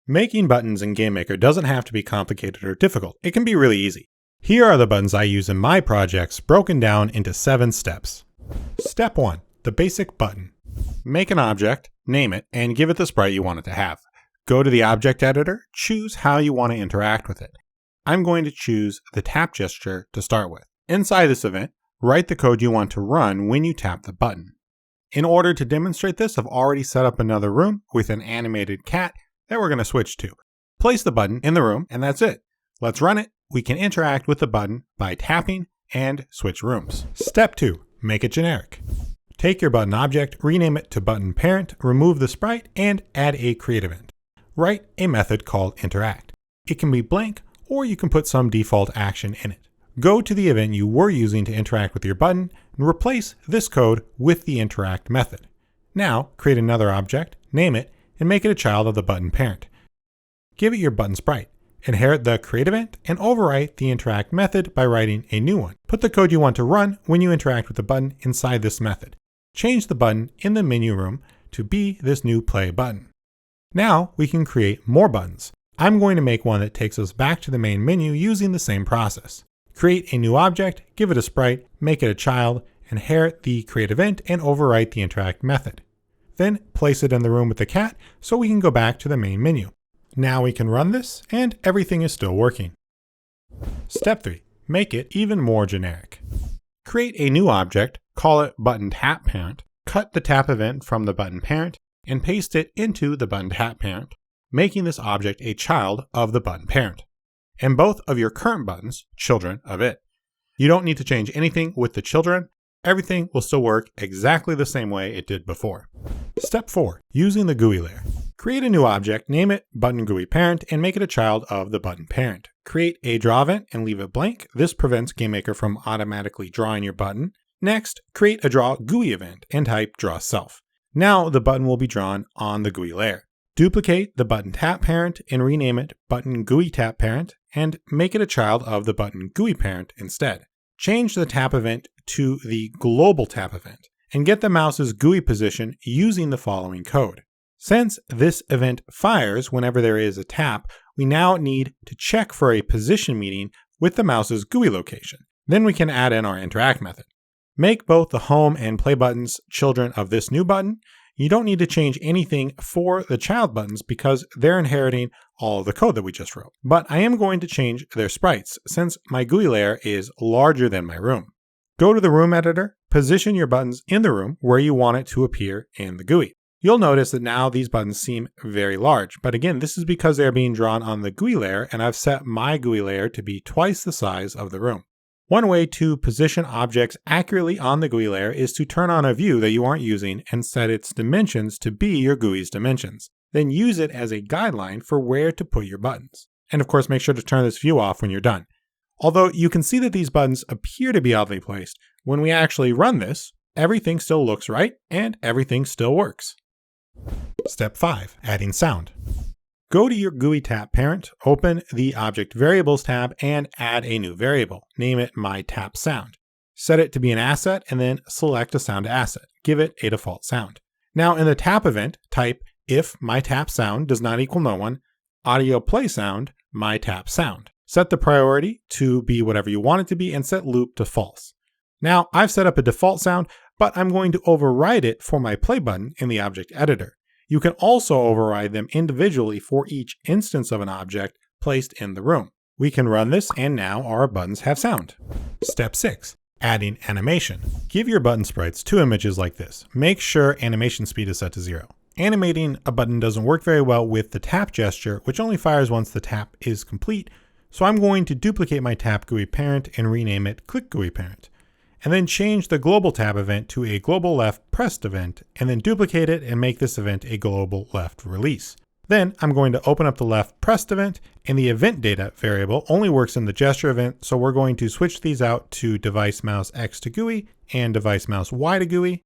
Making buttons in GameMaker doesn't have to be complicated or difficult. It can be really easy. Here are the buttons I use in my projects broken down into 7 steps. Step 1. The basic button. Make an object, name it, and give it the sprite you want it to have. Go to the object editor, choose how you want to interact with it. I'm going to choose the tap gesture to start with. Inside this event, write the code you want to run when you tap the button. In order to demonstrate this, I've already set up another room with an animated cat that we're going to switch to. Place the button in the room, and that's it. Let's run it. We can interact with the button by tapping and switch rooms. Step 2. Make it generic. Take your button object, rename it to button parent, remove the sprite, and add a create event. Write a method called interact. It can be blank, or you can put some default action in it. Go to the event you were using to interact with your button and replace this code with the interact method. Now, create another object, name it, and make it a child of the button parent. Give it your button sprite. Inherit the create event and overwrite the interact method by writing a new one. Put the code you want to run when you interact with the button inside this method. Change the button in the menu room to be this new play button. Now we can create more buttons. I'm going to make one that takes us back to the main menu using the same process. Create a new object, give it a sprite, make it a child, inherit the create event, and overwrite the interact method. Then place it in the room with the cat so we can go back to the main menu. Now we can run this and everything is still working. Step 3. Make it even more generic. Create a new object, call it button tap parent, cut the tap event from the button parent, and paste it into the button tap parent, making this object a child of the button parent, and both of your current buttons, children of it. You don't need to change anything with the children. Everything will still work exactly the same way it did before. Step 4. Using the GUI layer. Create a new object, name it button GUI parent, and make it a child of the button parent. Create a draw event and leave it blank. This prevents GameMaker from automatically drawing your button. Next, create a draw GUI event and type draw self. Now the button will be drawn on the GUI layer. Duplicate the button tap parent and rename it button GUI tap parent and make it a child of the button GUI parent instead. Change the tap event to the global tap event and get the mouse's GUI position using the following code. Since this event fires whenever there is a tap, we now need to check for a position meeting with the mouse's GUI location. Then we can add in our interact method. Make both the home and play buttons children of this new button. You don't need to change anything for the child buttons because they're inheriting all of the code that we just wrote. But I am going to change their sprites since my GUI layer is larger than my room. Go to the room editor, position your buttons in the room where you want it to appear in the GUI. You'll notice that now these buttons seem very large, but again, this is because they're being drawn on the GUI layer and I've set my GUI layer to be twice the size of the room. One way to position objects accurately on the GUI layer is to turn on a view that you aren't using and set its dimensions to be your GUI's dimensions. Then use it as a guideline for where to put your buttons. And of course, make sure to turn this view off when you're done. Although you can see that these buttons appear to be oddly placed, when we actually run this, everything still looks right and everything still works. Step 5. Adding sound. Go to your GUI tap parent, open the Object Variables tab, and add a new variable. Name it myTapSound. Set it to be an asset, and then select a sound asset. Give it a default sound. Now in the tap event, type if myTapSound does not equal no one, audio play sound, myTapSound. Set the priority to be whatever you want it to be, and set loop to false. Now I've set up a default sound, but I'm going to override it for my play button in the object editor. You can also override them individually for each instance of an object placed in the room. We can run this and now our buttons have sound. Step 6. Adding animation. Give your button sprites 2 images like this. Make sure animation speed is set to 0. Animating a button doesn't work very well with the tap gesture, which only fires once the tap is complete, so I'm going to duplicate my tap GUI parent and rename it click GUI parent. And then change the global tab event to a global left pressed event, and then duplicate it and make this event a global left release. Then I'm going to open up the left pressed event, and the event data variable only works in the gesture event, so we're going to switch these out to device mouse X to GUI and device mouse Y to GUI.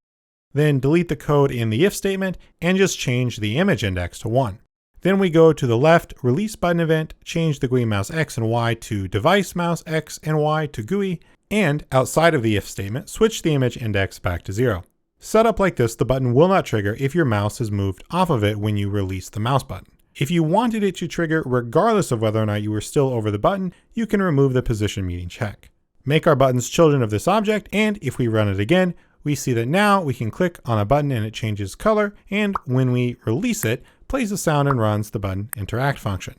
Then delete the code in the if statement and just change the image index to 1. Then we go to the left release button event, change the GUI mouse X and Y to device mouse X and Y to GUI, and outside of the if statement, switch the image index back to 0. Set up like this, the button will not trigger if your mouse is moved off of it when you release the mouse button. If you wanted it to trigger regardless of whether or not you were still over the button, you can remove the position meeting check. Make our buttons children of this object, and if we run it again, we see that now we can click on a button and it changes color, and when we release it, plays the sound and runs the button interact function.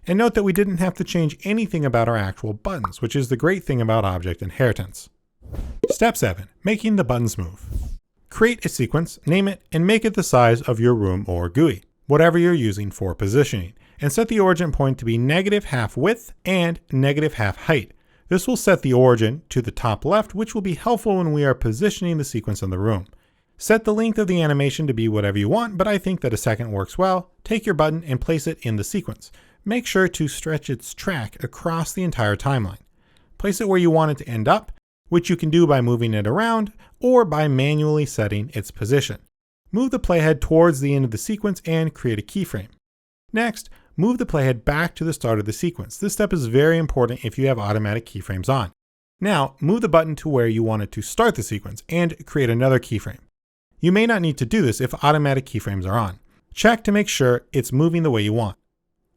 And note that we didn't have to change anything about our actual buttons, which is the great thing about object inheritance. Step 7. Making the buttons move. Create a sequence, name it, and make it the size of your room or GUI, whatever you're using for positioning, and set the origin point to be -half width and -half height. This will set the origin to the top left, which will be helpful when we are positioning the sequence in the room. Set the length of the animation to be whatever you want, but I think that a second works well. Take your button and place it in the sequence. Make sure to stretch its track across the entire timeline. Place it where you want it to end up, which you can do by moving it around or by manually setting its position. Move the playhead towards the end of the sequence and create a keyframe. Next, move the playhead back to the start of the sequence. This step is very important if you have automatic keyframes on. Now, move the button to where you want it to start the sequence and create another keyframe. You may not need to do this if automatic keyframes are on. Check to make sure it's moving the way you want.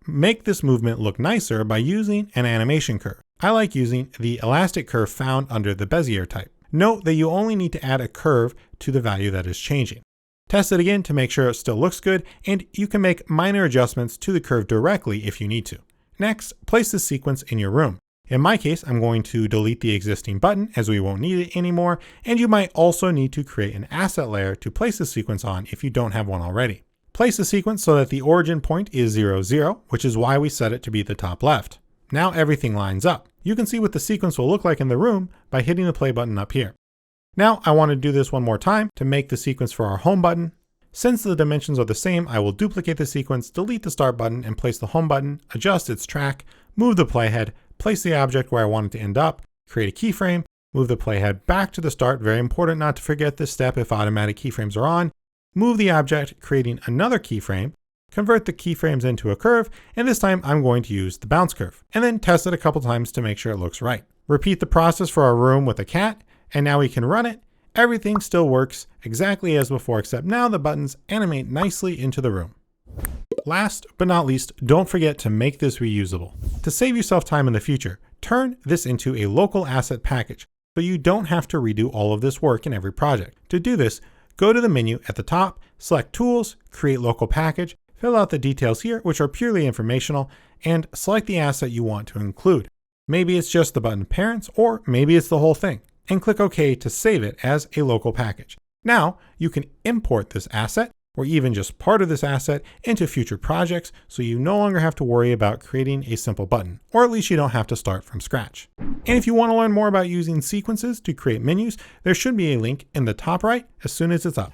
Make this movement look nicer by using an animation curve. I like using the elastic curve found under the Bezier type. Note that you only need to add a curve to the value that is changing. Test it again to make sure it still looks good, and you can make minor adjustments to the curve directly if you need to. Next, place the sequence in your room. In my case, I'm going to delete the existing button as we won't need it anymore, and you might also need to create an asset layer to place the sequence on if you don't have one already. Place the sequence so that the origin point is 0, 0, which is why we set it to be the top left. Now everything lines up. You can see what the sequence will look like in the room by hitting the play button up here. Now I want to do this one more time to make the sequence for our home button. Since the dimensions are the same, I will duplicate the sequence, delete the start button, and place the home button, adjust its track, move the playhead, place the object where I want it to end up, create a keyframe, move the playhead back to the start, very important not to forget this step if automatic keyframes are on, move the object, creating another keyframe, convert the keyframes into a curve, and this time I'm going to use the bounce curve, and then test it a couple times to make sure it looks right. Repeat the process for our room with a cat, and now we can run it. Everything still works exactly as before, except now the buttons animate nicely into the room. Last but not least, don't forget to make this reusable. To save yourself time in the future, turn this into a local asset package, so you don't have to redo all of this work in every project. To do this, go to the menu at the top, select Tools, Create Local Package, fill out the details here, which are purely informational, and select the asset you want to include. Maybe it's just the button parents, or maybe it's the whole thing, and click OK to save it as a local package. Now you can import this asset, or even just part of this asset, into future projects, so you no longer have to worry about creating a simple button, or at least you don't have to start from scratch. And if you want to learn more about using sequences to create menus, there should be a link in the top right as soon as it's up.